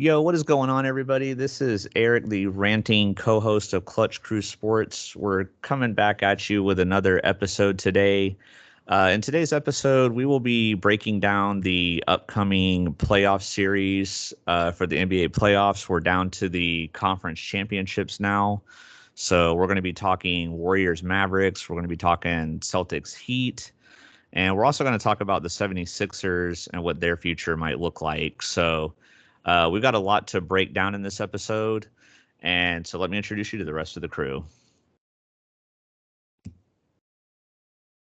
Yo, what is going on, everybody? This is Eric, the ranting co-host of Clutch Crew Sports. We're coming back at you with another episode today. In today's episode, we will be breaking down the upcoming playoff series for the NBA playoffs. We're down to the conference championships now. So we're going to be talking Warriors Mavericks. We're going to be talking Celtics Heat. And we're also going to talk about the 76ers and what their future might look like. So we've got a lot to break down in this episode. And so let me introduce you to the rest of the crew.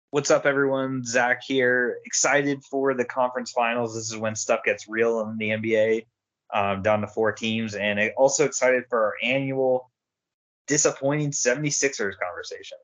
What's up, everyone? Zach here. Excited for the conference finals. This is when stuff gets real in the NBA, down to 4 teams. And also excited for our annual disappointing 76ers conversation.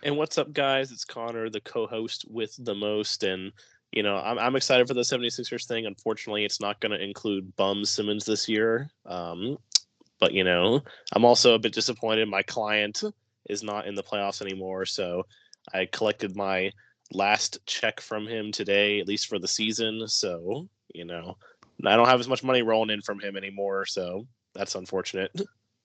And what's up, guys? It's Connor, the co-host with the most. And, you know, I'm excited for the 76ers thing. Unfortunately, it's not going to include Bum Simmons this year. But, you know, I'm also a bit disappointed. My client is not in the playoffs anymore. So I collected my last check from him today, at least for the season. So, you know, I don't have as much money rolling in from him anymore. So that's unfortunate.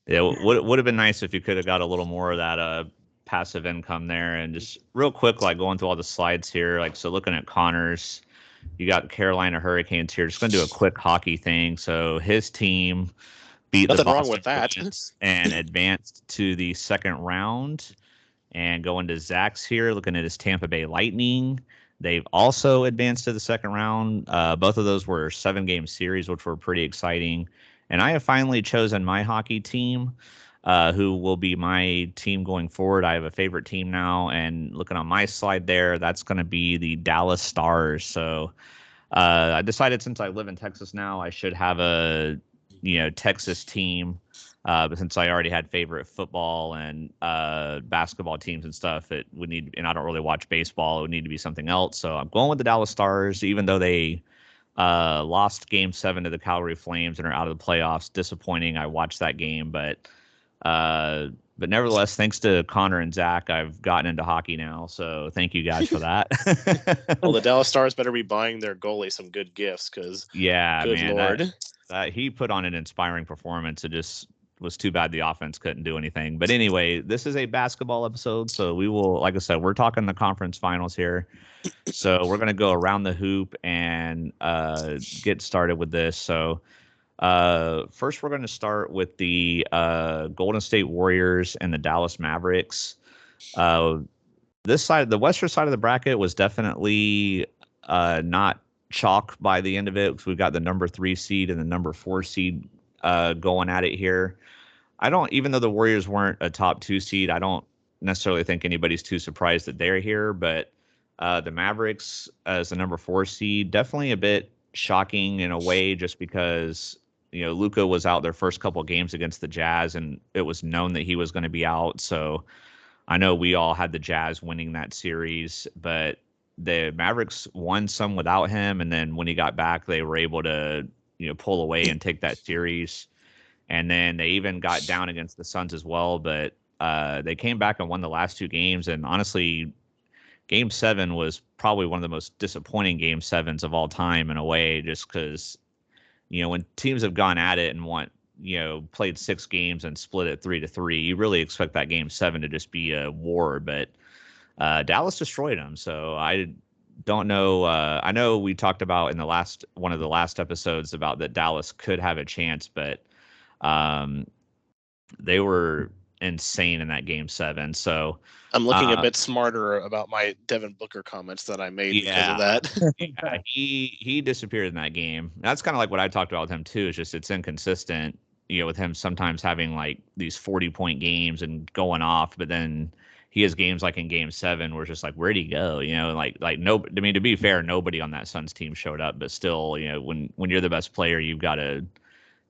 Yeah, would have been nice if you could have got a little more of that passive income there. And just real quick, like going through all the slides here, like, so looking at Connor's, you got Carolina Hurricanes here. Just going to do a quick hockey thing. So his team beat Nothing the wrong Boston with that Bruins and advanced to the second round. And going to Zach's here, looking at his Tampa Bay Lightning. They've also advanced to the second round. Both of those were 7-game series, which were pretty exciting. And I have finally chosen my hockey team, who will be my team going forward. I have a favorite team now, and looking on my slide there, that's going to be the Dallas Stars. So I decided, since I live in Texas now, I should have a Texas team. But since I already had favorite football and basketball teams and stuff, it would need, and I don't really watch baseball, it would need to be something else. So I'm going with the Dallas Stars, even though they lost Game 7 to the Calgary Flames and are out of the playoffs. Disappointing. I watched that game, but nevertheless, thanks to Connor and Zach, I've gotten into hockey now. So thank you guys for that. Well, the Dallas Stars better be buying their goalie some good gifts, because good Lord. He put on an inspiring performance. It just was too bad the offense couldn't do anything. But anyway, this is a basketball episode, so we will, like I said, we're talking the conference finals here. So we're going to go around the hoop and get started with this. So first, we're going to start with the Golden State Warriors and the Dallas Mavericks. This side, the western side of the bracket, was definitely not chalk by the end of it, because we've got the number 3 seed and the number 4 seed going at it here. Even though the Warriors weren't a top 2 seed, I don't necessarily think anybody's too surprised that they're here. But the Mavericks as the number 4 seed, definitely a bit shocking in a way, just because Luka was out their first couple of games against the Jazz, and it was known that he was going to be out. So I know we all had the Jazz winning that series, but the Mavericks won some without him, and then when he got back, they were able to pull away and take that series. And then they even got down against the Suns as well, but they came back and won the last 2 games. And honestly, Game 7 was probably one of the most disappointing Game 7s of all time in a way, just because when teams have gone at it and played 6 games and split it 3-3, you really expect that Game 7 to just be a war. But Dallas destroyed them. So I don't know. I know we talked about in one of the last episodes about that Dallas could have a chance, but they were insane in that Game 7. So I'm looking a bit smarter about my Devin Booker comments that I made because of that. Yeah, he disappeared in that game. That's kind of like what I talked about with him too. It's just, it's inconsistent, with him sometimes having like these 40-point games and going off, but then he has games like in Game 7 where it's just like, where'd he go? Like no. I mean, to be fair, nobody on that Suns team showed up, but still, when you're the best player, you've got to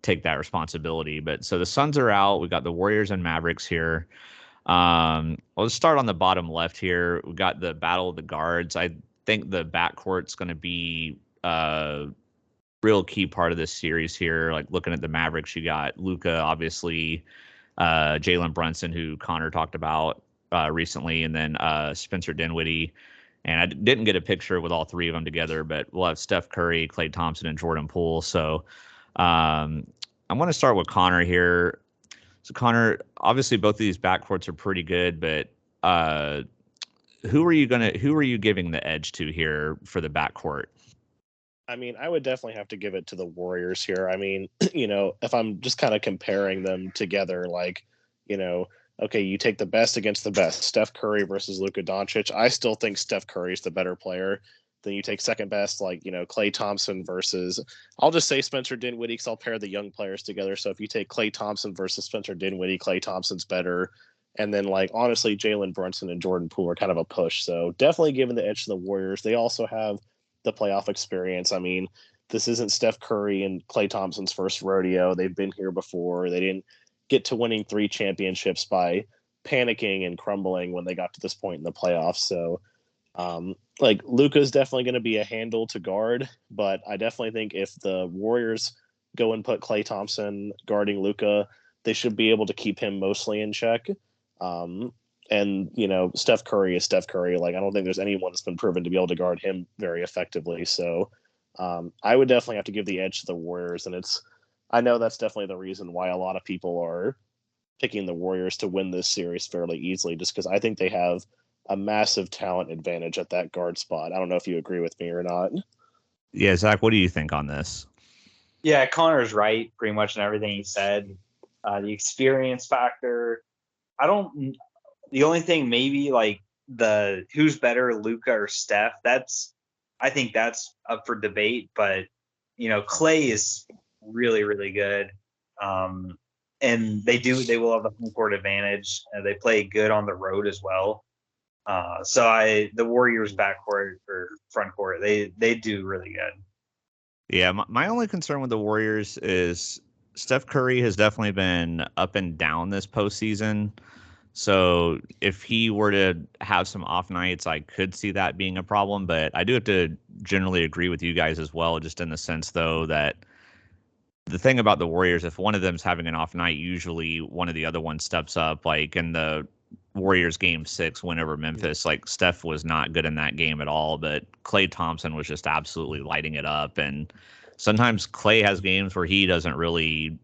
take that responsibility. But so the Suns are out. We've got the Warriors and Mavericks here. Let's start on the bottom left here. We've got the battle of the guards. I think the backcourt's going to be a real key part of this series here. Like, looking at the Mavericks, you got Luka, obviously, Jalen Brunson, who Connor talked about recently, and then Spencer Dinwiddie. And I didn't get a picture with all three of them together, but we'll have Steph Curry, Klay Thompson, and Jordan Poole. So I'm going to start with Connor here. So Connor, obviously both of these backcourts are pretty good, but who are you giving the edge to here for the backcourt? I mean, I would definitely have to give it to the Warriors here. I mean, if I'm just kind of comparing them together, like, okay, you take the best against the best, Steph Curry versus Luka Doncic. I still think Steph Curry is the better player. Then you take second best, like, Klay Thompson versus, I'll just say Spencer Dinwiddie because I'll pair the young players together. So if you take Klay Thompson versus Spencer Dinwiddie, Klay Thompson's better. And then, like, honestly, Jalen Brunson and Jordan Poole are kind of a push. So definitely giving the edge to the Warriors. They also have the playoff experience. I mean, this isn't Steph Curry and Klay Thompson's first rodeo. They've been here before. They didn't get to winning 3 championships by panicking and crumbling when they got to this point in the playoffs. So, like, Luka's definitely going to be a handle to guard, but I definitely think if the Warriors go and put Klay Thompson guarding Luka, they should be able to keep him mostly in check. And, Steph Curry is Steph Curry. Like, I don't think there's anyone that's been proven to be able to guard him very effectively. So I would definitely have to give the edge to the Warriors. And I know that's definitely the reason why a lot of people are picking the Warriors to win this series fairly easily, just because I think they have a massive talent advantage at that guard spot. I don't know if you agree with me or not. Yeah, Zach, what do you think on this? Yeah, Connor's right pretty much in everything he said. The experience factor. The only thing maybe like the who's better, Luka or Steph, I think that's up for debate. But Klay is really, really good. And they will have the home court advantage. They play good on the road as well. So the Warriors backcourt or front court, they do really good. Yeah, my only concern with the Warriors is Steph Curry has definitely been up and down this postseason. So if he were to have some off nights, I could see that being a problem. But I do have to generally agree with you guys as well, just in the sense, though, that the thing about the Warriors, if one of them's having an off night, usually one of the other ones steps up. Like in the Warriors game 6 win over Memphis, like Steph was not good in that game at all, but Klay Thompson was just absolutely lighting it up. And sometimes Klay has games where he doesn't really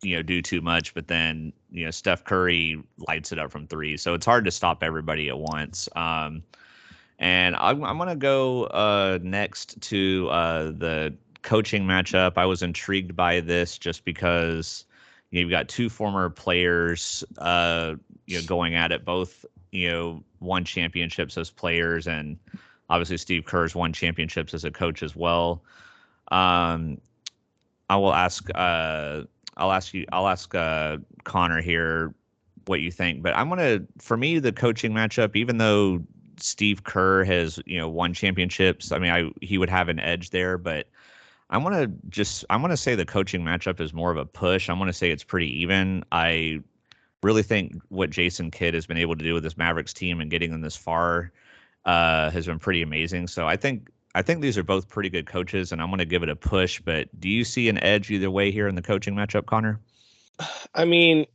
do too much, but then Steph Curry lights it up from 3, so it's hard to stop everybody at once. And I'm gonna go next to the coaching matchup. I was intrigued by this just because you've got 2 former players going at it, both won championships as players, and obviously Steve Kerr's won championships as a coach as well. I will ask I'll ask Connor here what you think, but for me, the coaching matchup, even though Steve Kerr has, won championships, I mean, he would have an edge there, but I want to say the coaching matchup is more of a push. I want to say it's pretty even. I really think what Jason Kidd has been able to do with this Mavericks team and getting them this far has been pretty amazing. So I think these are both pretty good coaches, and I'm going to give it a push. But do you see an edge either way here in the coaching matchup, Connor? I mean,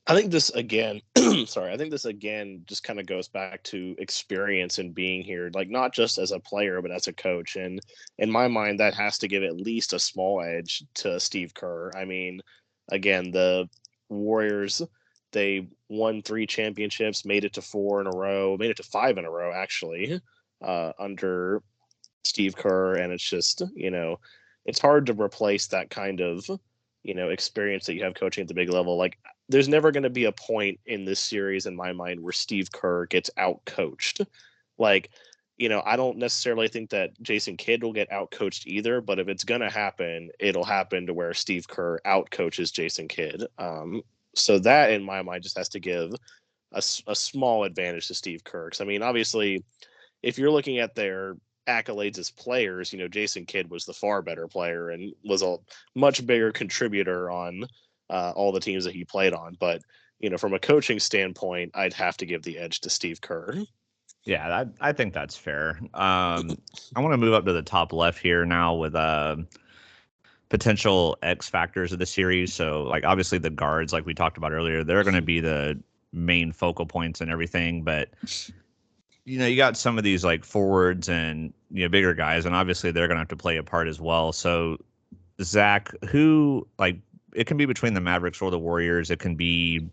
I think this again, just kind of goes back to experience and being here, like not just as a player, but as a coach. And in my mind, that has to give at least a small edge to Steve Kerr. I mean, again, the Warriors, they won 3 championships, made it to 4 in a row, made it to 5 in a row, actually, under Steve Kerr. And it's just, it's hard to replace that kind of, experience that you have coaching at the big level. Like, there's never going to be a point in this series in my mind where Steve Kerr gets out coached. Like, I don't necessarily think that Jason Kidd will get out coached either, but if it's going to happen, it'll happen to where Steve Kerr out coaches Jason Kidd. So that in my mind just has to give a small advantage to Steve Kerr. 'Cause, I mean, obviously, if you're looking at their accolades as players, Jason Kidd was the far better player and was a much bigger contributor on all the teams that he played on. But, from a coaching standpoint, I'd have to give the edge to Steve Kerr. Yeah, I think that's fair. I want to move up to the top left here now with potential X factors of the series. So, like, obviously the guards, like we talked about earlier, they're going to be the main focal points and everything. But you got some of these like forwards and bigger guys, and obviously they're gonna have to play a part as well. So Zach, who like it can be between the Mavericks or the Warriors. It can be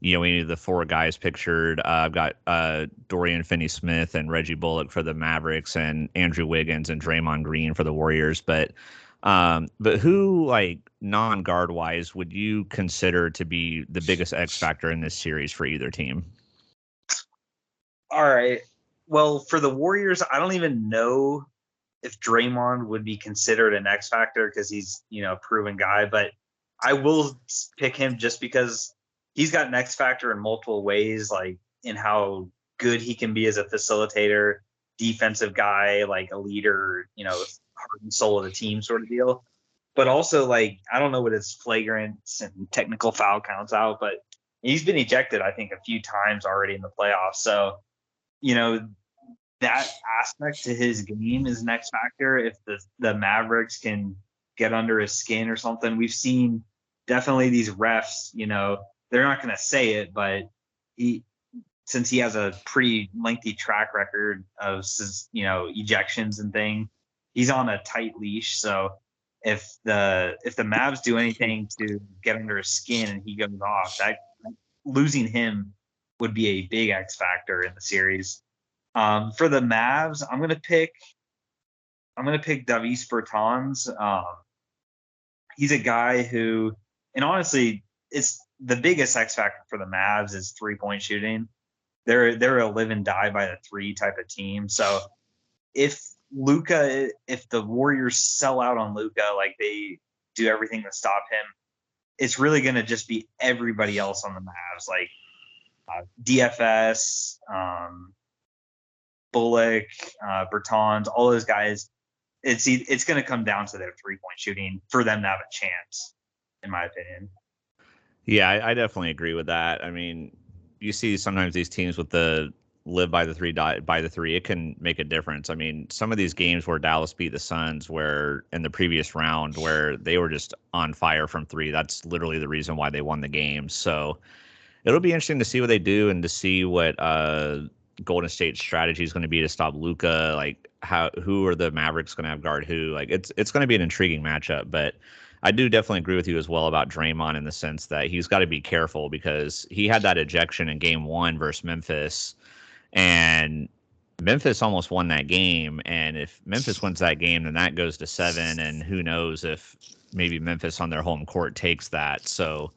any of the four guys pictured. I've got Dorian Finney-Smith and Reggie Bullock for the Mavericks, and Andrew Wiggins and Draymond Green for the Warriors. But who, like non-guard wise, would you consider to be the biggest X factor in this series for either team? All right. Well, for the Warriors, I don't even know if Draymond would be considered an X factor because he's a proven guy, but I will pick him just because he's got an X factor in multiple ways, like in how good he can be as a facilitator, defensive guy, like a leader, heart and soul of the team sort of deal. But also, like, I don't know what his flagrant and technical foul counts out, but he's been ejected, I think, a few times already in the playoffs. So, that aspect to his game is an X factor. If the Mavericks can get under his skin or something, we've seen definitely these refs, they're not going to say it, but since he has a pretty lengthy track record of, ejections and things, he's on a tight leash. So if the Mavs do anything to get under his skin and he goes off, that losing him would be a big X factor in the series. For the Mavs, I'm gonna pick Davis Bertans. He's a guy who, and honestly, it's the biggest X factor for the Mavs is 3-point shooting. They're a live and die by the three type of team. So if the Warriors sell out on Luka, like they do everything to stop him, it's really gonna just be everybody else on the Mavs, like DFS. Bullock, Bertans, all those guys. It's going to come down to their 3-point shooting for them to have a chance, in my opinion. Yeah, I definitely agree with that. I mean, you see sometimes these teams with the live by the three, die by the three, it can make a difference. I mean, some of these games where Dallas beat the Suns, where in the previous round, where they were just on fire from three, that's literally the reason why they won the game. So it'll be interesting to see what they do and to see what Golden State's strategy is going to be to stop Luka. Like who are the Mavericks going to have guard who? Like it's going to be an intriguing matchup, but I do definitely agree with you as well about Draymond in the sense that he's got to be careful because he had that ejection in game 1 versus Memphis, and Memphis almost won that game. And if Memphis wins that game, then that goes to 7, and who knows if maybe Memphis on their home court takes that. So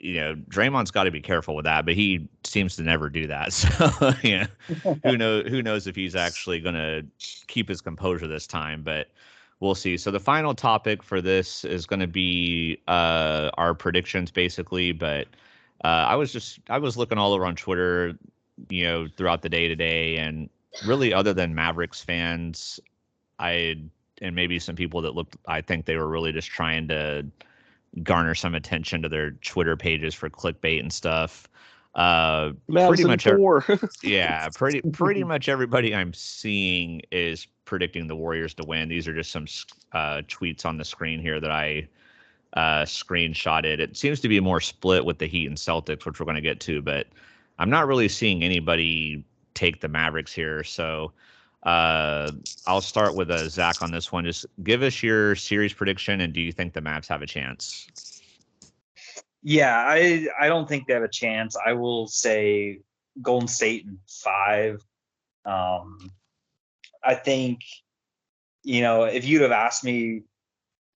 Draymond's got to be careful with that, but he seems to never do that. So, who knows if he's actually going to keep his composure this time, but we'll see. So the final topic for this is going to be our predictions basically, but I was looking all over on Twitter, throughout the day today, and really other than Mavericks fans, and maybe some people that I think they were really just trying to garner some attention to their Twitter pages for clickbait and stuff. Pretty much, pretty much everybody I'm seeing is predicting the Warriors to win. These are just some tweets on the screen here that I screenshotted. It seems to be more split with the Heat and Celtics, which we're going to get to, but I'm not really seeing anybody take the Mavericks here. So I'll start with Zach on this one. Just give us your series prediction, and do you think the Mavs have a chance? Yeah, I don't think they have a chance. I will say Golden State in 5. I think, if you'd have asked me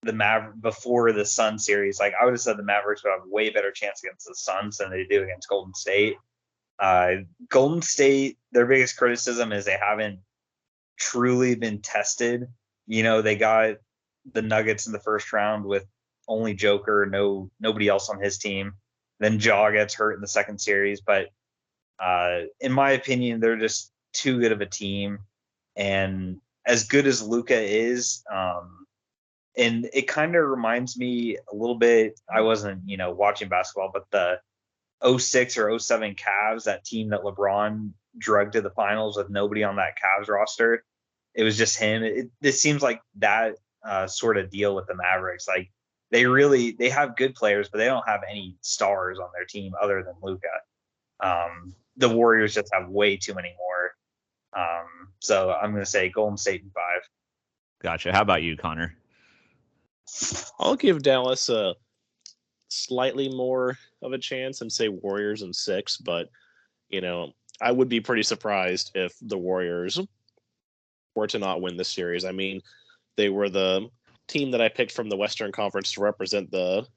the Maverick before the Sun series, like I would have said the Mavericks would have a way better chance against the Suns than they do against Golden State. Golden State, their biggest criticism is they haven't truly been tested. They got the Nuggets in the first round with only Joker, nobody else on his team. Then Ja gets hurt in the second series, but in my opinion, they're just too good of a team. And as good as Luka is, and it kind of reminds me a little bit, I wasn't, watching basketball, but the 06 or 07 Cavs, that team that LeBron drugged to the finals with nobody on that Cavs roster. It was just him. It seems like that sort of deal with the Mavericks. Like they have good players, but they don't have any stars on their team other than Luka. The Warriors just have way too many more. So I'm going to say Golden State in 5. Gotcha. How about you, Connor? I'll give Dallas a slightly more of a chance and say Warriors in 6, but I would be pretty surprised if the Warriors were to not win this series. I mean, they were the team that I picked from the Western Conference to represent to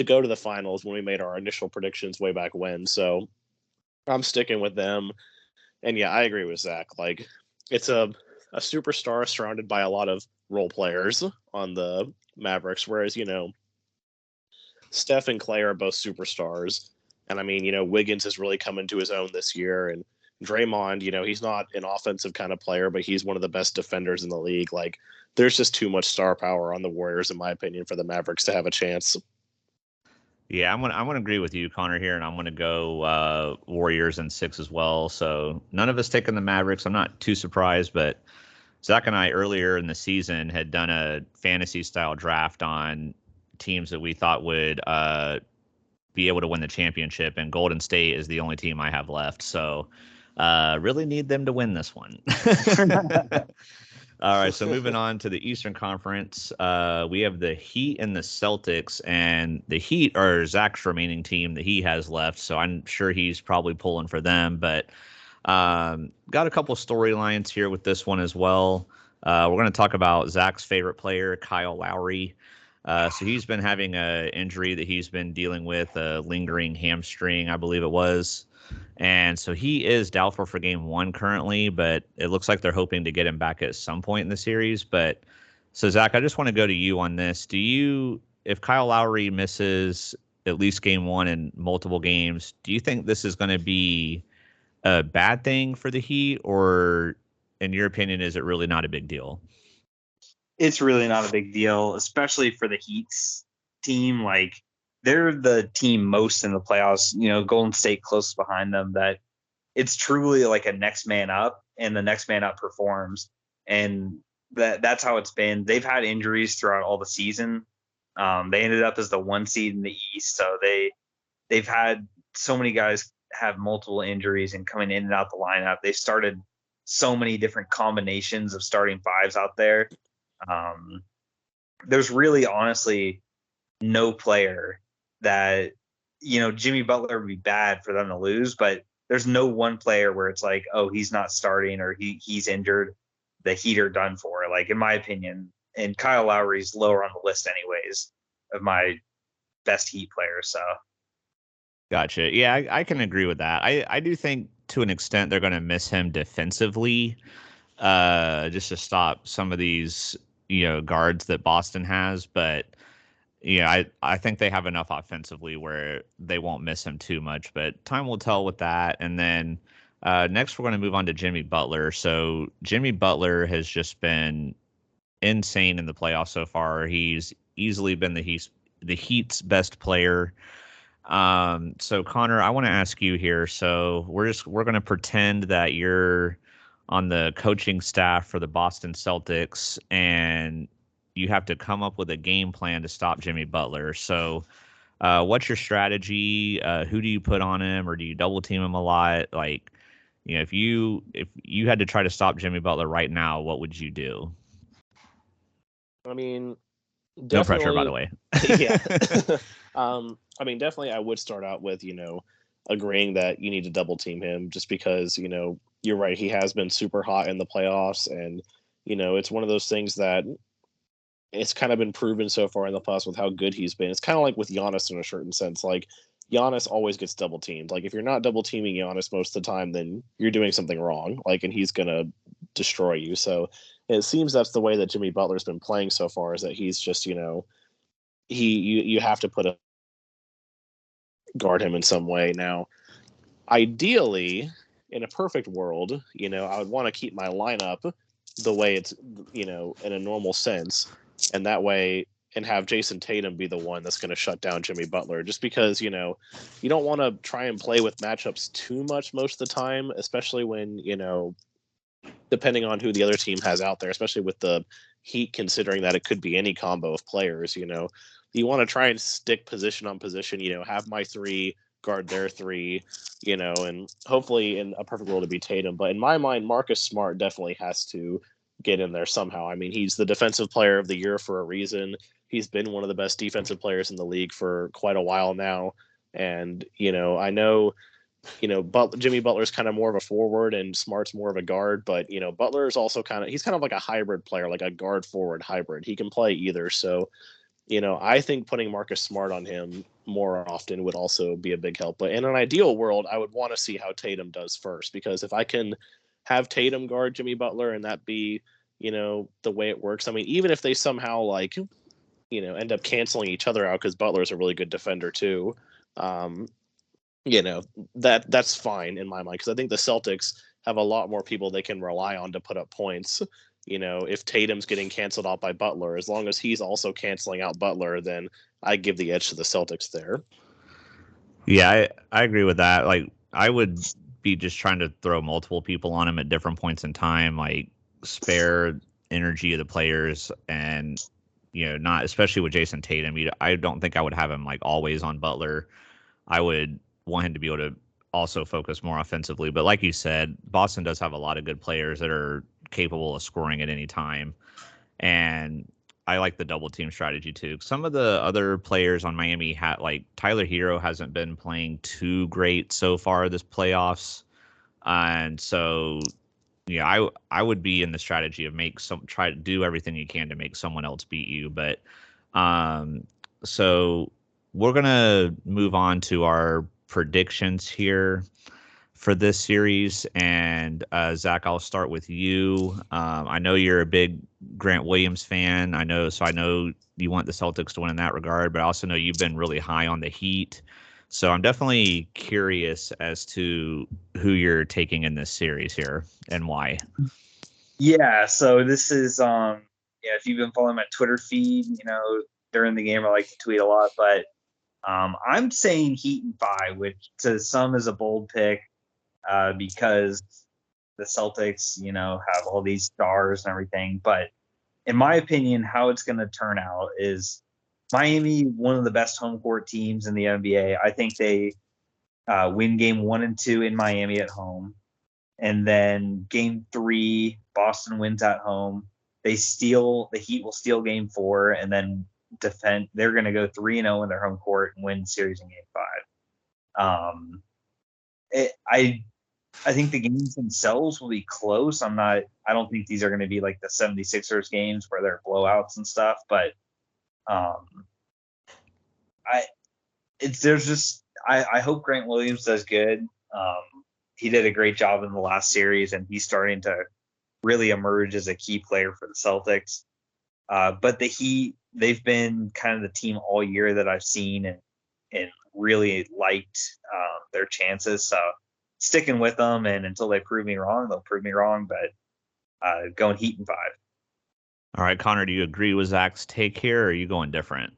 go to the finals when we made our initial predictions way back when. So I'm sticking with them. And yeah, I agree with Zach. Like, it's a superstar surrounded by a lot of role players on the Mavericks, whereas, Steph and Clay are both superstars. And I mean, Wiggins has really come into his own this year. And Draymond, he's not an offensive kind of player, but he's one of the best defenders in the league. Like, there's just too much star power on the Warriors, in my opinion, for the Mavericks to have a chance. Yeah, I'm gonna agree with you, Connor, here, and I'm gonna go Warriors in 6 as well. So none of us taking the Mavericks. I'm not too surprised, but Zach and I earlier in the season had done a fantasy style draft on teams that we thought would be able to win the championship, and Golden State is the only team I have left. So really need them to win this one. All right, so moving on to the Eastern Conference, we have the Heat and the Celtics, and the Heat are Zach's remaining team that he has left, so I'm sure he's probably pulling for them, but got a couple storylines here with this one as well. We're going to talk about Zach's favorite player, Kyle Lowry. So he's been having an injury that he's been dealing with, a lingering hamstring, I believe it was. And so he is doubtful for game 1 currently, but it looks like they're hoping to get him back at some point in the series. But so, Zach, I just want to go to you on this. If Kyle Lowry misses at least game 1 in multiple games, do you think this is going to be a bad thing for the Heat, or in your opinion, is it really not a big deal? It's really not a big deal, especially for the Heat's team. Like, they're the team most in the playoffs, Golden State close behind them, that it's truly like a next man up, and the next man up performs. And that's how it's been. They've had injuries throughout all the season. They ended up as the 1 seed in the East. So they've had so many guys have multiple injuries and coming in and out the lineup. They started so many different combinations of starting fives out there. There's really honestly no player that, Jimmy Butler would be bad for them to lose, but there's no one player where it's like, oh, he's not starting or he's injured, the Heat are done for, like, in my opinion. And Kyle Lowry's lower on the list anyways of my best Heat players. So Gotcha. Yeah, I can agree with that. I do think to an extent they're going to miss him defensively, just to stop some of these guards that Boston has. But I think they have enough offensively where they won't miss him too much. But time will tell with that. And then next we're going to move on to Jimmy Butler. So Jimmy Butler has just been insane in the playoffs so far. He's easily been the Heat's best player. So Connor, I want to ask you here. So we're going to pretend that you're on the coaching staff for the Boston Celtics, and you have to come up with a game plan to stop Jimmy Butler. So, what's your strategy? Who do you put on him, or do you double team him a lot? Like, if you had to try to stop Jimmy Butler right now, what would you do? I mean, no pressure, by the way. Yeah. I mean, definitely I would start out with, agreeing that you need to double team him, just because, you're right. He has been super hot in the playoffs, and, it's one of those things that it's kind of been proven so far in the playoffs with how good he's been. It's kind of like with Giannis in a certain sense. Like, Giannis always gets double teamed. Like, if you're not double teaming Giannis most of the time, then you're doing something wrong. Like, and he's going to destroy you. So it seems that's the way that Jimmy Butler's been playing so far, is that he's just, you have to guard him in some way. Now, ideally, in a perfect world, I would want to keep my lineup the way it's, in a normal sense, and that way, and have Jason Tatum be the one that's going to shut down Jimmy Butler, just because, you don't want to try and play with matchups too much most of the time, especially when, depending on who the other team has out there, especially with the Heat, considering that it could be any combo of players, you want to try and stick position on position, have my 3 guard their three, and hopefully in a perfect world to be Tatum. But in my mind, Marcus Smart definitely has to get in there somehow. I mean, he's the defensive player of the year for a reason. He's been one of the best defensive players in the league for quite a while now. And, I know, Jimmy Butler's kind of more of a forward and Smart's more of a guard, but, Butler is also he's kind of like a hybrid player, like a guard forward hybrid. He can play either. So, I think putting Marcus Smart on him more often would also be a big help. But in an ideal world, I would want to see how Tatum does first, because if I can have Tatum guard Jimmy Butler and that be, the way it works. I mean, even if they somehow end up canceling each other out because Butler's a really good defender too. That's fine in my mind, because I think the Celtics have a lot more people they can rely on to put up points. If Tatum's getting canceled out by Butler, as long as he's also canceling out Butler, then I give the edge to the Celtics there. Yeah, I agree with that. Like, I would be just trying to throw multiple people on him at different points in time, like spare energy of the players, and not especially with Jason Tatum. I don't think I would have him like always on Butler. I would want him to be able to also focus more offensively. But like you said, Boston does have a lot of good players that are capable of scoring at any time. And I like the double team strategy too. Some of the other players on Miami like Tyler Hero hasn't been playing too great so far this playoffs. And so, I would be in the strategy of try to do everything you can to make someone else beat you. But so we're going to move on to our predictions here for this series. And Zach, I'll start with you. I know you're a big Grant Williams fan. I know you want the Celtics to win in that regard, but I also know you've been really high on the Heat. So I'm definitely curious as to who you're taking in this series here and why. Yeah, so this is if you've been following my Twitter feed, during the game I like to tweet a lot, but I'm saying Heat in 5, which to some is a bold pick, because the Celtics, have all these stars and everything. But in my opinion, how it's going to turn out is Miami, one of the best home court teams in the NBA. I think they win game 1 and 2 in Miami at home. And then game 3, Boston wins at home. The Heat will steal game 4 and then defend. They're going to go 3-0 in their home court and win the series in game 5. I think the games themselves will be close. I don't think these are going to be like the 76ers games where they're blowouts and stuff, but I hope Grant Williams does good. He did a great job in the last series, and he's starting to really emerge as a key player for the Celtics. But the Heat, they've been kind of the team all year that I've seen and really liked their chances. So sticking with them, and until they prove me wrong, they'll prove me wrong. But going Heat in 5. All right, Connor, do you agree with Zach's take here, or are you going different?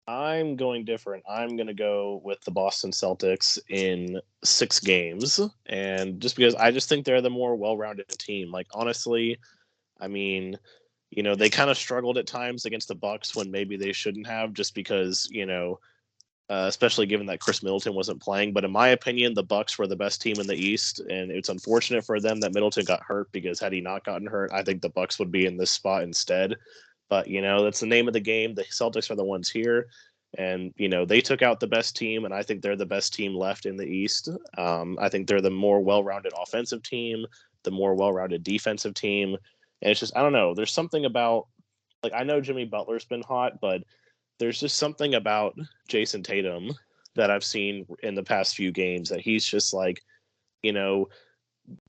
I'm going different. I'm going to go with the Boston Celtics in 6 games. And just because I just think they're the more well-rounded team. Like, honestly, I mean, they kind of struggled at times against the Bucks when maybe they shouldn't have, just because, especially given that Chris Middleton wasn't playing. But in my opinion, the Bucks were the best team in the East, and it's unfortunate for them that Middleton got hurt, because had he not gotten hurt, I think the Bucks would be in this spot instead. But, that's the name of the game. The Celtics are the ones here, and, they took out the best team, and I think they're the best team left in the East. I think they're the more well-rounded offensive team, the more well-rounded defensive team. And it's just, I don't know, there's something about, like, I know Jimmy Butler's been hot, but there's just something about Jason Tatum that I've seen in the past few games that he's just like,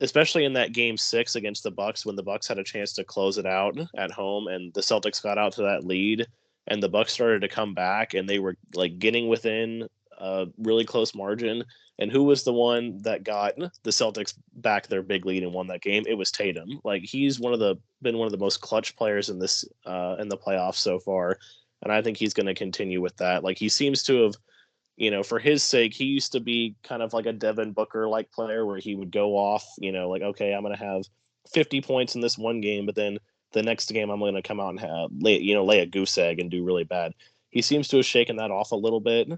especially in that game 6 against the Bucks, when the Bucks had a chance to close it out at home and the Celtics got out to that lead and the Bucks started to come back and they were like getting within a really close margin. And who was the one that got the Celtics back their big lead and won that game? It was Tatum. Like, he's been one of the most clutch players in this in the playoffs so far. And I think he's going to continue with that. Like, he seems to have, for his sake, he used to be kind of like a Devin Booker-like player where he would go off, like, okay, I'm going to have 50 points in this one game, but then the next game I'm going to come out and lay a goose egg and do really bad. He seems to have shaken that off a little bit.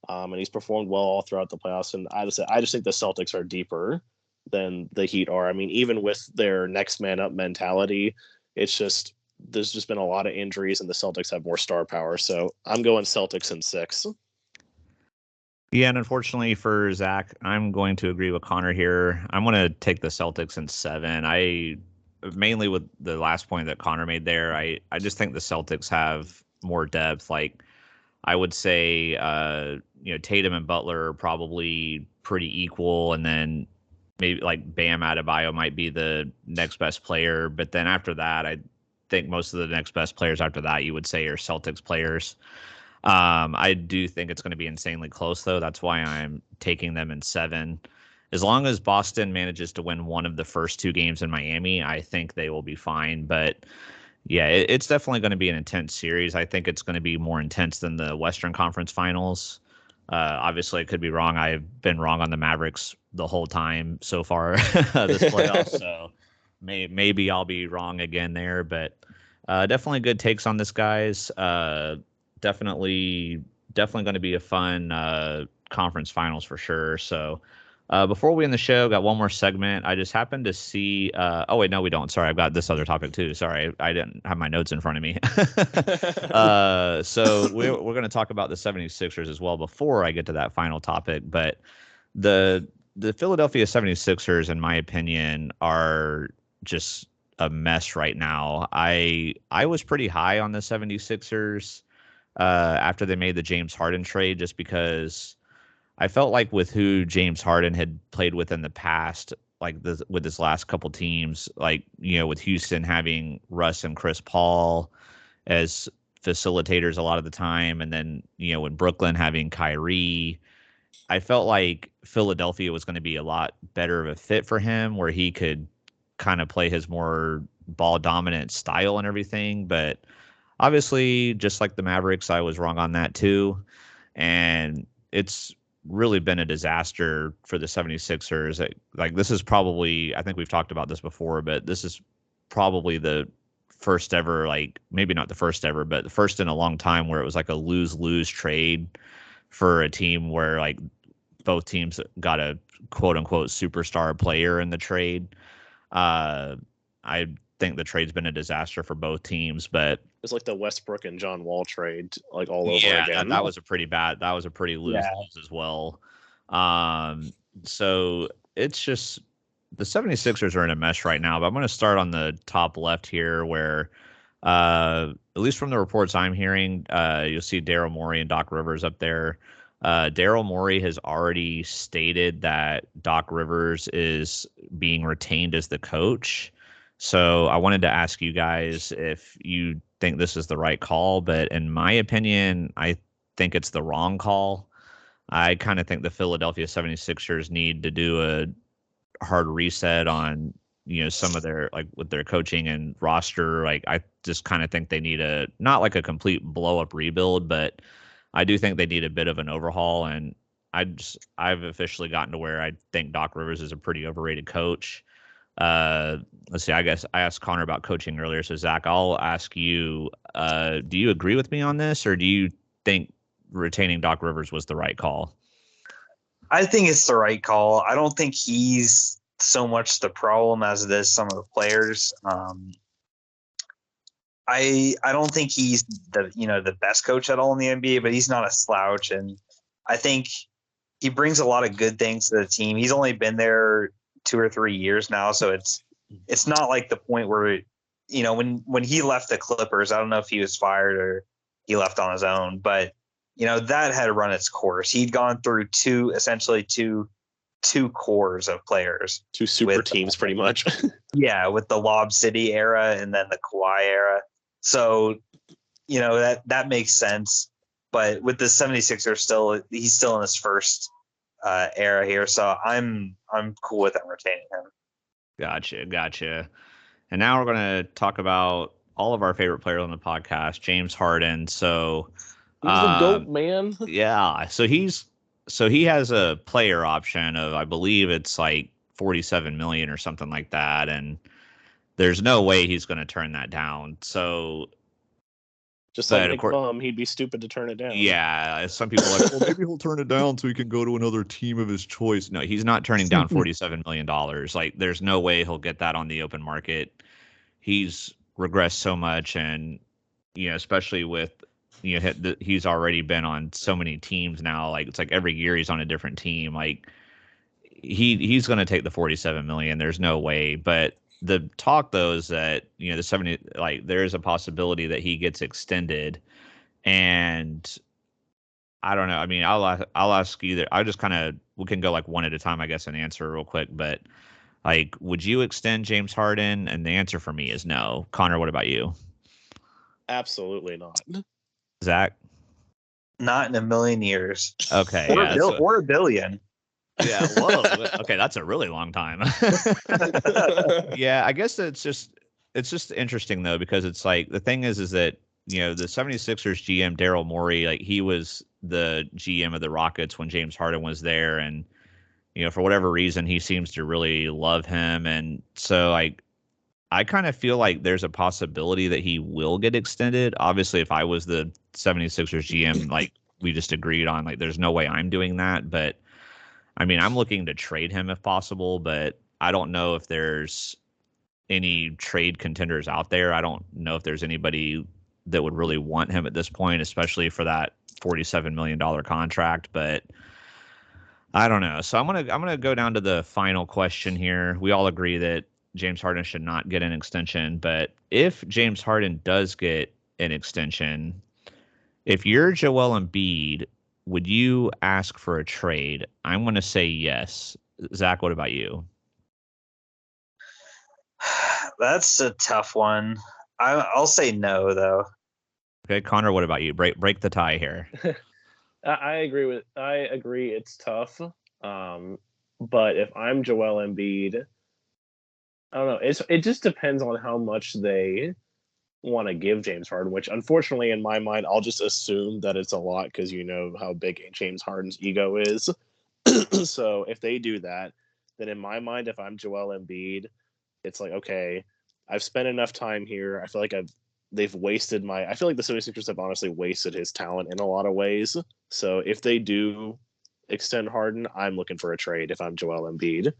and he's performed well all throughout the playoffs. And I just think the Celtics are deeper than the Heat are. I mean, even with their next man up mentality, it's just there's just been a lot of injuries, and the Celtics have more star power. So I'm going Celtics in 6. Yeah, and unfortunately for Zach, I'm going to agree with Connor here. I'm going to take the Celtics in 7. I mainly with the last point that Connor made there. I just think the Celtics have more depth. Like I would say, Tatum and Butler are probably pretty equal, and then maybe like Bam Adebayo might be the next best player. But then after that, I think most of the next best players after that you would say are Celtics players. I do think it's going to be insanely close, though. That's why I'm taking them in 7. As long as Boston manages to win one of the first 2 games in Miami, I think they will be fine. But yeah, it's definitely going to be an intense series. I think it's going to be more intense than the Western Conference Finals. Obviously, I could be wrong. I've been wrong on the Mavericks the whole time so far this playoff. So maybe I'll be wrong again there. But definitely good takes on this, guys. Definitely going to be a fun conference finals for sure. So before we end the show, got one more segment. I just happened to see. Oh wait, no, we don't. Sorry, I've got this other topic too. Sorry, I didn't have my notes in front of me. So we're going to talk about the 76ers as well before I get to that final topic. But the Philadelphia 76ers, in my opinion, are just a mess right now. I was pretty high on the 76ers after they made the James Harden trade, just because I felt like with who James Harden had played with in the past, like with his last couple teams, like, with Houston having Russ and Chris Paul as facilitators a lot of the time, and then, in Brooklyn having Kyrie, I felt like Philadelphia was going to be a lot better of a fit for him, where he could kind of play his more ball dominant style and everything. But obviously, just like the Mavericks, I was wrong on that too. And it's really been a disaster for the 76ers. Like this is probably, I think we've talked about this before, but this is probably the first ever, like maybe not the first ever, but the first in a long time where it was like a lose-lose trade for a team where like both teams got a quote unquote superstar player in the trade. I think the trade's been a disaster for both teams, but it's like the Westbrook and John Wall trade, like all over again. That was a pretty lose-lose as well. So it's just the 76ers are in a mess right now, but I'm going to start on the top left here where, at least from the reports I'm hearing, you'll see Daryl Morey and Doc Rivers up there. Daryl Morey has already stated that Doc Rivers is being retained as the coach. So I wanted to ask you guys if you think this is the right call, but in my opinion, I think it's the wrong call. I kind of think the Philadelphia 76ers need to do a hard reset on, some of their, like with their coaching and roster. Like I just kind of think they need not like a complete blow up rebuild, but I do think they need a bit of an overhaul. And I've officially gotten to where I think Doc Rivers is a pretty overrated coach. Let's see, I guess I asked Connor about coaching earlier. So Zach, I'll ask you, do you agree with me on this, or do you think retaining Doc Rivers was the right call? I think it's the right call. I don't think he's so much the problem as it is some of the players. I don't think he's the best coach at all in the NBA, but he's not a slouch, and I think he brings a lot of good things to the team. He's only been there 2 or 3 years now, so it's not like the point where when he left the Clippers, I don't know if he was fired or he left on his own, but that had run its course. He'd gone through two cores of players, 2 super teams pretty much. Yeah, with the Lob City era and then the Kawhi era. So, that makes sense. But with the 76ers he's still in his first era here. So I'm cool with them retaining him. Gotcha. And now we're going to talk about all of our favorite players on the podcast, James Harden. So he's the GOAT, man. Yeah. So he has a player option of, I believe it's like 47 million or something like that. And there's no way he's going to turn that down. So Just But like of Nick course, Bum, he'd be stupid to turn it down. yeah, some people are like, well, maybe he'll turn it down so he can go to another team of his choice. No, he's not turning down $47 million. Like, there's no way he'll get that on the open market. He's regressed so much, and especially with he's already been on so many teams now. Like, it's like every year he's on a different team. Like, he's going to take the 47 million. There's no way. But the talk though is that the 70, like, there is a possibility that he gets extended. And I don't know. I mean, I'll ask either. I just kind of, we can go like one at a time, I guess, and answer real quick. But like, would you extend James Harden? And the answer for me is no. Connor, what about you? Absolutely not. Zach? Not in a million years. Okay, Or, yeah, or a billion. Yeah, whoa. Okay, that's a really long time. Yeah, I guess it's just interesting though, because it's like the thing is that the 76ers GM Daryl Morey, like, he was the GM of the Rockets when James Harden was there, and for whatever reason he seems to really love him, and so like I kind of feel like there's a possibility that he will get extended. Obviously, if I was the 76ers GM, like, we just agreed on, like, there's no way I'm doing that, but I mean, I'm looking to trade him if possible, but I don't know if there's any trade contenders out there. I don't know if there's anybody that would really want him at this point, especially for that $47 million contract. But I don't know. So I'm gonna go down to the final question here. We all agree that James Harden should not get an extension, but if James Harden does get an extension, if you're Joel Embiid, would you ask for a trade? I'm going to say yes. Zach, what about you? That's a tough one. I'll say no, though. Okay, Connor, what about you? Break the tie here. I agree it's tough. But if I'm Joel Embiid, I don't know. It just depends on how much they want to give James Harden, which unfortunately in my mind I'll just assume that it's a lot because you know how big James Harden's ego is. So if they do that, then in my mind, if I'm Joel Embiid, it's like, okay, I've spent enough time here. I feel like they've wasted I feel like the 76ers have honestly wasted his talent in a lot of ways. So if they do extend Harden, I'm looking for a trade if I'm Joel Embiid.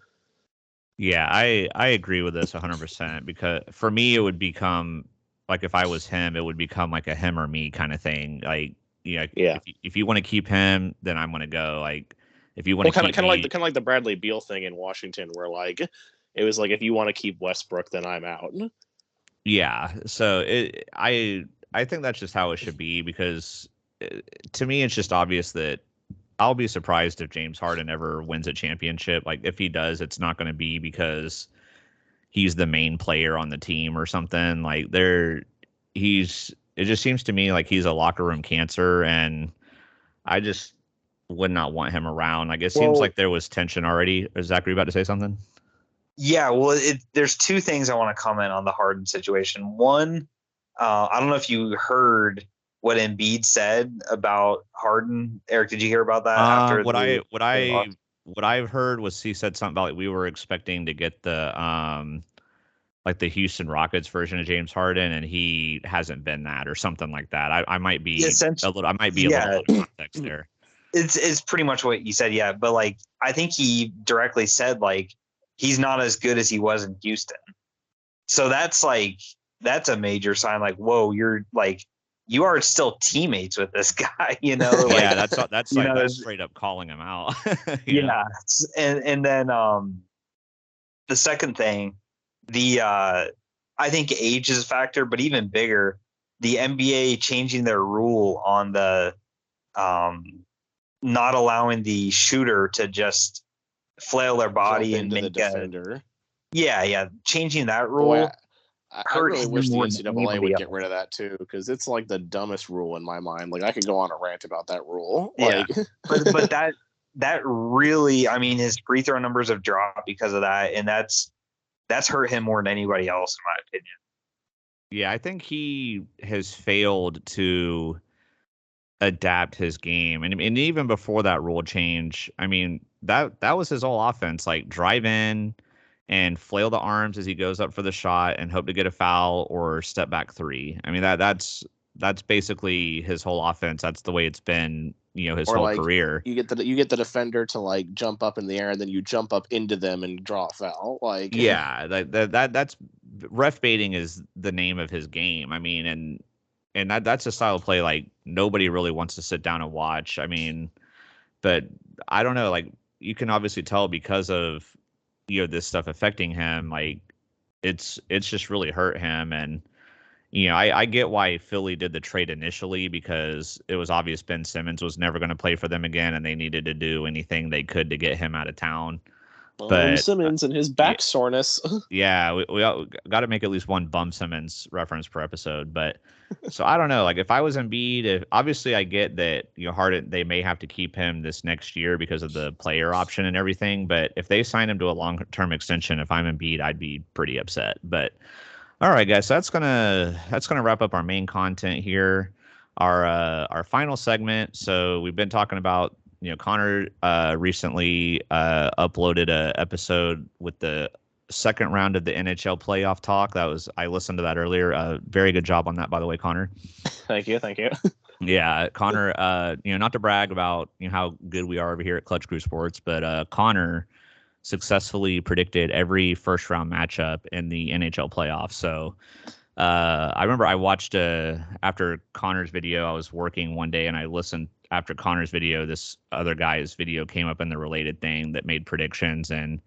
Yeah, I agree with this 100%, because for me it would become like, if I was him, it would become like a him or me kind of thing. Like, Yeah. if you want to keep him, then I'm going to go. Like, if you want Well, to keep me, kind of like the Bradley Beal thing in Washington, where like it was like, if you want to keep Westbrook, then I'm out. yeah. So I think that's just how it should be, because to me it's just obvious that I'll be surprised if James Harden ever wins a championship. Like, if he does, it's not going to be because he's the main player on the team or something. Like, it just seems to me like he's a locker room cancer, and I just would not want him around. Like, it seems like there was tension already. Is Zachary about to say something? Yeah, well, there's two things I want to comment on the Harden situation. One, I don't know if you heard what Embiid said about Harden. Eric, did you hear about that after What I've heard was he said something about, like, we were expecting to get the like the Houston Rockets version of James Harden, and he hasn't been that, or something like that. I might be a little out of context there. It's pretty much what you said, yeah. But like, I think he directly said, like, he's not as good as he was in Houston. So that's a major sign. Like, whoa, you're like, you are still teammates with this guy, Like, yeah, that's like, that's straight up calling him out. Yeah. And then the second thing, I think age is a factor, but even bigger, the NBA changing their rule on the not allowing the shooter to just flail their body and make the defender. Yeah, changing that rule. Boy, I really wish the NCAA would get rid of that too, because it's like the dumbest rule in my mind. Like, I could go on a rant about that rule. Like, yeah, but that really, I mean, his free throw numbers have dropped because of that, and that's hurt him more than anybody else, in my opinion. Yeah, I think he has failed to adapt his game, and even before that rule change, I mean, that was his whole offense. Like, drive in and flail the arms as he goes up for the shot and hope to get a foul or step back three. I mean, that's that's basically his whole offense. That's the way it's been, his Or whole like career. you get the defender to like jump up in the air and then you jump up into them and draw a foul. Like Yeah, that's ref baiting is the name of his game. I mean, and that's a style of play like nobody really wants to sit down and watch. I mean, but I don't know, like you can obviously tell because of this stuff affecting him, like it's just really hurt him. And I get why Philly did the trade initially because it was obvious Ben Simmons was never going to play for them again, and they needed to do anything they could to get him out of town. But Simmons and his back soreness. yeah, we got to make at least one Bum Simmons reference per episode. But so I don't know. Like if I was Embiid, obviously I get that Harden, they may have to keep him this next year because of the player option and everything. But if they sign him to a long-term extension, if I'm Embiid, I'd be pretty upset. But all right, guys, so that's gonna wrap up our main content here. Our final segment. So we've been talking about. Connor recently uploaded a episode with the second round of the NHL playoff talk. I listened to that earlier. Very good job on that, by the way, Connor. Thank you. Yeah, Connor. Not to brag about how good we are over here at Clutch Crew Sports, but Connor successfully predicted every first round matchup in the NHL playoffs. So I remember I watched after Connor's video. I was working one day and I listened after Connor's video. This other guy's video came up in the related thing that made predictions, and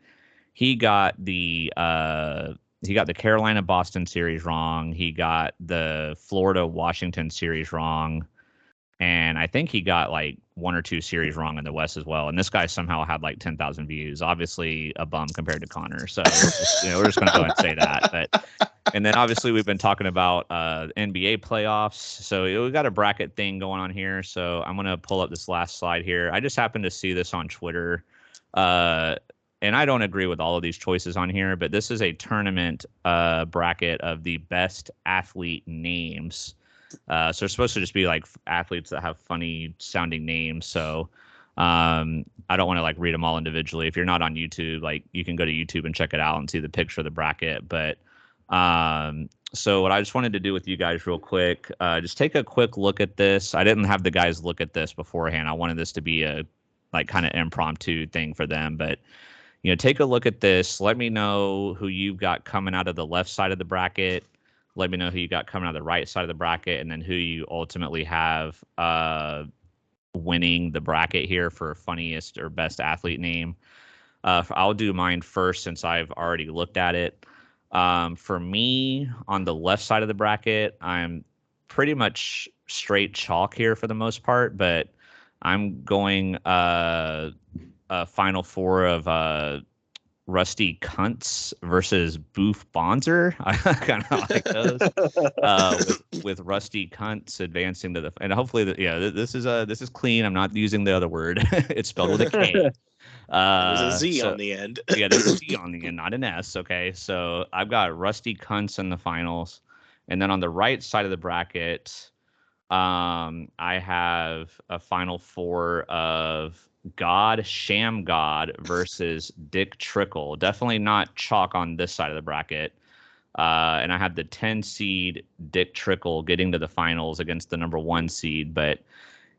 he got the Carolina Boston series wrong. He got the Florida Washington series wrong. And I think he got like one or two series wrong in the West as well. And this guy somehow had like 10,000 views. Obviously a bum compared to Connor. So we're just going to go ahead and say that. But and then obviously we've been talking about NBA playoffs. So we got a bracket thing going on here. So I'm going to pull up this last slide here. I just happened to see this on Twitter. And I don't agree with all of these choices on here, but this is a tournament bracket of the best athlete names. So it's supposed to just be like athletes that have funny sounding names. So I don't want to like read them all individually. If you're not on YouTube, like you can go to YouTube and check it out and see the picture of the bracket. But so what I just wanted to do with you guys real quick, just take a quick look at this. I didn't have the guys look at this beforehand. I wanted this to be a like kind of impromptu thing for them. But take a look at this. Let me know who you've got coming out of the left side of the bracket. Let me know who you got coming out of the right side of the bracket, and then who you ultimately have winning the bracket here for funniest or best athlete name. I'll do mine first since I've already looked at it. For me, on the left side of the bracket, I'm pretty much straight chalk here for the most part, but I'm going a final four of Rusty Kuntz versus Boof Bonzer. I kind of like those. With Rusty Kuntz advancing to and hopefully this is clean. I'm not using the other word. It's spelled with a K. There's a Z on the end. Yeah, there's a Z on the end, not an S. Okay, so I've got Rusty Kuntz in the finals, and then on the right side of the bracket, I have a final four of Sham God versus Dick Trickle. Definitely not chalk on this side of the bracket. And I had the 10 seed Dick Trickle getting to the finals against the number 1 seed. But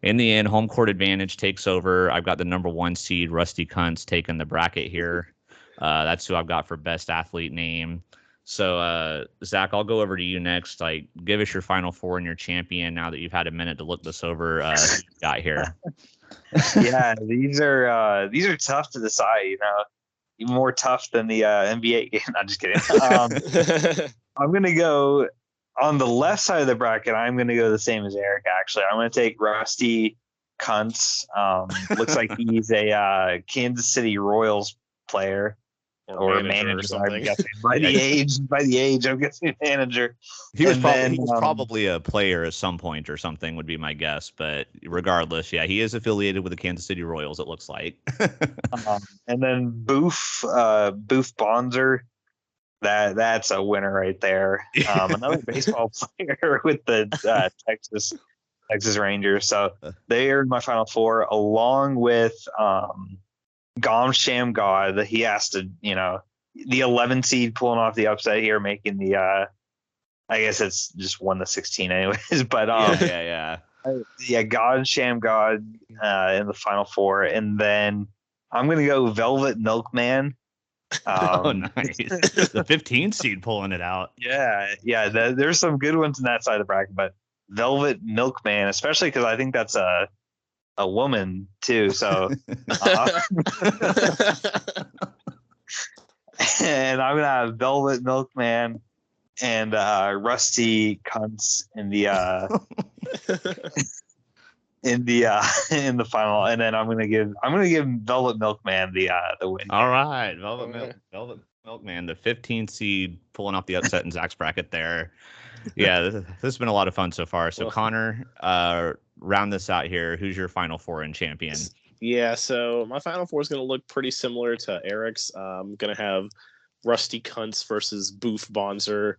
in the end, home court advantage takes over. I've got the number 1 seed Rusty Kuntz taking the bracket here. That's who I've got for best athlete name. So, Zach, I'll go over to you next. Like, give us your final four and your champion now that you've had a minute to look this over. Who you got here? Yeah, these are tough to decide. Even more tough than the NBA game. I'm just kidding. I'm gonna go on the left side of the bracket. I'm gonna go the same as Eric. Actually, I'm gonna take Rusty Kuntz. Looks like he's a Kansas City Royals player. Or manager, or something. I'm guessing. By the age, I'm guessing manager. He was probably a player at some point or something would be my guess. But regardless, yeah, he is affiliated with the Kansas City Royals, it looks like. And then Boof Bonzer, that's a winner right there. Another baseball player with the Texas Rangers. So they are my final four, along with Sham God. He has to, the 11 seed pulling off the upset here, making the I guess it's just 1-16 anyways. But Yeah. yeah, God, Sham God in the final four, and then I'm gonna go Velvet Milkman. Oh, nice. The 15 seed pulling it out. Yeah. There's some good ones in that side of the bracket, but Velvet Milkman, especially because I think that's a woman too. So, and I'm gonna have Velvet Milkman and Rusty Cunts in the in the final, and then I'm gonna give Velvet Milkman the win. All right, Velvet Milkman, the 15 seed pulling off the upset in Zach's bracket there. Yeah, this has been a lot of fun so far. So, Connor, round this out here. Who's your final four in champion? Yeah, so my final four is going to look pretty similar to Eric's. I'm going to have Rusty Cunts versus Boof Bonzer.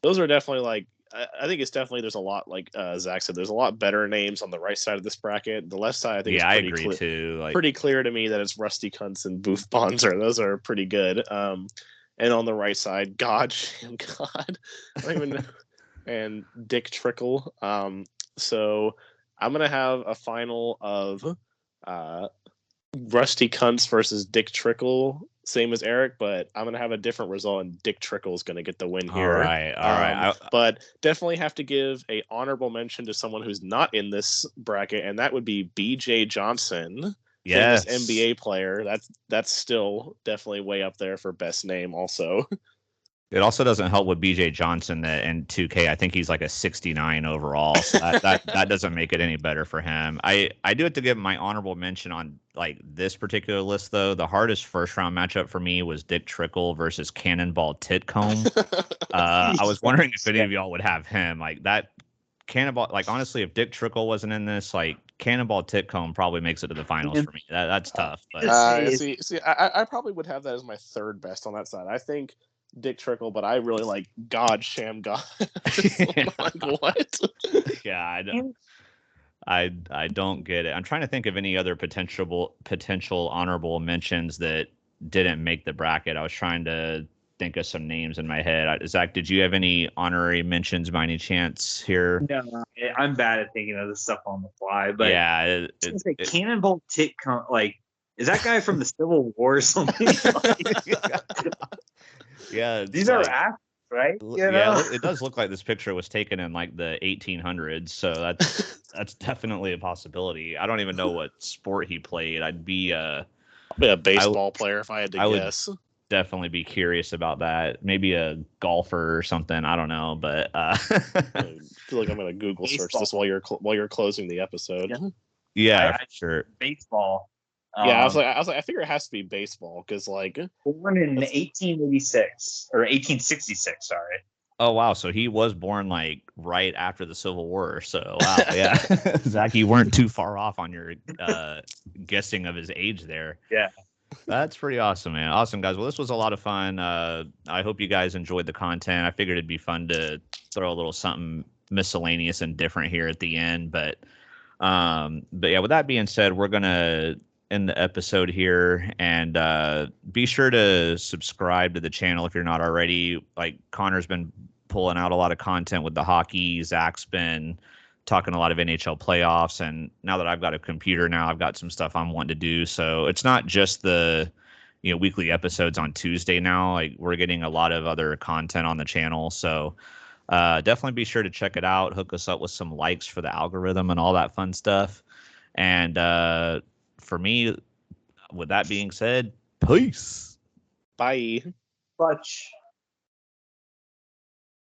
Those are definitely like, I think it's definitely, there's a lot, like Zach said, there's a lot better names on the right side of this bracket. The left side, I think, I agree too. Like, pretty clear to me that it's Rusty Cunts and Boof Bonzer. Those are pretty good. And on the right side, God, Sham God, I don't even know, and Dick Trickle. So I'm gonna have a final of Rusty Cunts versus Dick Trickle, same as Eric, but I'm gonna have a different result, and Dick Trickle is gonna get the win here. All right. But definitely have to give a honorable mention to someone who's not in this bracket, and that would be BJ Johnson. Yes, famous NBA player. That's still definitely way up there for best name. Also, it also doesn't help with BJ Johnson that in 2K, I think he's like a 69 overall. So that doesn't make it any better for him. I do have to give my honorable mention on like this particular list though. The hardest first round matchup for me was Dick Trickle versus Cannonball Titcomb. I was wondering if any of y'all would have him like that. Cannonball, like honestly, if Dick Trickle wasn't in this, like Cannonball Titcomb probably makes it to the finals for me. That's tough. But I probably would have that as my third best on that side. I think Dick Trickle, but I really like God Sham God. Like, what? Yeah, I don't get it. I'm trying to think of any other potential honorable mentions that didn't make the bracket. I was trying to think of some names in my head. Zach, did you have any honorary mentions by any chance here? No, I'm bad at thinking of this stuff on the fly. But yeah, Cannonball Titcomb, like, is that guy from the Civil War or something? Yeah, these are actors, right? Yeah, it does look like this picture was taken in like the 1800s, so that's definitely a possibility. I don't even know what sport he played. I'd be a baseball player if I had to guess. Would definitely be curious about that. Maybe a golfer or something. I don't know, but I feel like I'm gonna Google search this while you're closing the episode. Yeah, sure. Baseball. Yeah, I was like, I figure it has to be baseball because like born in 1886 or 1866. Sorry. Oh wow, so he was born like right after the Civil War. So wow, yeah, Zach, you weren't too far off on your guessing of his age there. Yeah, that's pretty awesome, man. Awesome, guys. Well, this was a lot of fun. I hope you guys enjoyed the content. I figured it'd be fun to throw a little something miscellaneous and different here at the end. But yeah, with that being said, we're gonna end the episode here, and be sure to subscribe to the channel if you're not already. Like Connor's been pulling out a lot of content with the hockey. Zach's been talking a lot of NHL playoffs, and now that I've got a computer now, I've got some stuff I'm wanting to do. So it's not just the weekly episodes on Tuesday now. Like we're getting a lot of other content on the channel. So definitely be sure to check it out. Hook us up with some likes for the algorithm and all that fun stuff. And for me, with that being said, peace. Bye. Clutch.